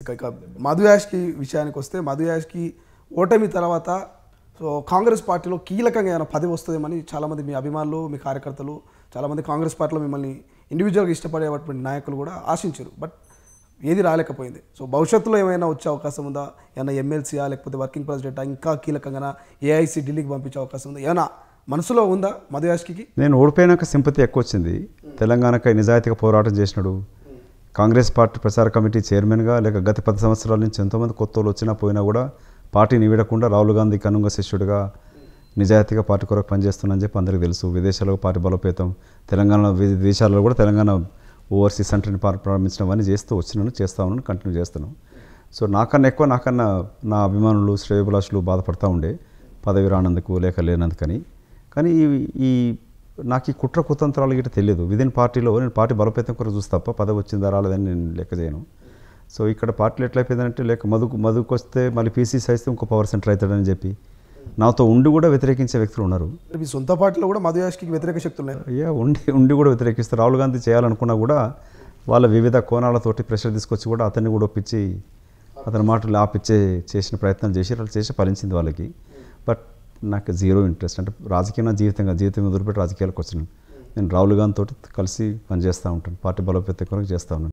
ఇక మధు యాష్కి విషయానికి వస్తే మధు యాష్కి ఓటమి తర్వాత సో కాంగ్రెస్ పార్టీలో కీలకంగా ఏమైనా పదవి వస్తుందేమని చాలామంది మీ అభిమానులు మీ కార్యకర్తలు చాలామంది కాంగ్రెస్ పార్టీలో మిమ్మల్ని ఇండివిజువల్గా ఇష్టపడేటువంటి నాయకులు కూడా ఆశించారు. బట్ ఏది రాలేకపోయింది. సో భవిష్యత్తులో ఏమైనా వచ్చే అవకాశం ఉందా? ఏమైనా ఎమ్మెల్సీయా లేకపోతే వర్కింగ్ ప్రెసిడెంటా ఇంకా కీలకంగా ఏఐసీ ఢిల్లీకి పంపించే అవకాశం ఉందా? ఏమైనా మనసులో ఉందా మధు యాష్కి? నేను ఓడిపోయినాక సింపతి ఎక్కువ వచ్చింది. తెలంగాణకై నిజాయితీగా పోరాటం చేసినాడు. కాంగ్రెస్ పార్టీ ప్రచార కమిటీ చైర్మన్గా లేక గత 10 సంవత్సరాల నుంచి ఎంతోమంది కొత్త వాళ్ళు వచ్చినా పోయినా కూడా పార్టీని వీడకుండా రాహుల్ గాంధీకి అనుంగ శిష్యుడిగా నిజాయితీగా పార్టీ కొరకు పనిచేస్తున్నానని చెప్పి అందరికీ తెలుసు. విదేశాల్లో పార్టీ బలోపేతం, తెలంగాణ విదేశాల్లో కూడా తెలంగాణ ఓవర్సీస్ సెంటర్ని ప్రారంభించడం చేస్తూ వచ్చినాను, చేస్తా ఉన్నాను, కంటిన్యూ చేస్తున్నాను. సో నాకన్నా నా అభిమానులు శ్రేయోభిలాషులు బాధపడతా ఉండే పదవి రానందుకు లేక లేనందుకని. కానీ ఈ నాకు ఈ కుట్ర కుతంత్రాలు గిట్ట తెలియదు. విదిన్ పార్టీలో నేను పార్టీ బలోపేతం కొరకు చూసి తప్ప పదవి వచ్చిందా రాలేదని నేను లెక్క చేయను. సో ఇక్కడ పార్టీలో ఎట్లయిపోయిందంటే లేక మధుకు వస్తే మళ్ళీ పీసీసీ అయితే ఇంకో పవర్ సెంటర్ అవుతాడని చెప్పి నాతో ఉండి కూడా వ్యతిరేకించే వ్యక్తులు ఉన్నారు. మీ సొంత పార్టీలో కూడా మధు యాష్కి వ్యతిరేక శక్తులు ఉన్నాయి. ఉండి కూడా వ్యతిరేకిస్తారు. రాహుల్ గాంధీ చేయాలనుకున్నా కూడా వాళ్ళ వివిధ కోణాలతోటి ప్రెషర్ తీసుకొచ్చి కూడా అతన్ని కూడా ఒప్పించి అతని మాటలు చేసిన ప్రయత్నం చేసి ఫలించింది వాళ్ళకి. బట్ నాకు జీరో ఇంట్రెస్ట్. అంటే రాజకీయ జీవితం వదిలిపెట్టి రాజకీయాలకు వచ్చినాను. నేను రాహుల్ గాంధీతో కలిసి పనిచేస్తూ ఉంటాను, పార్టీ బలోపేతం కొరకు చేస్తూ ఉన్నాను.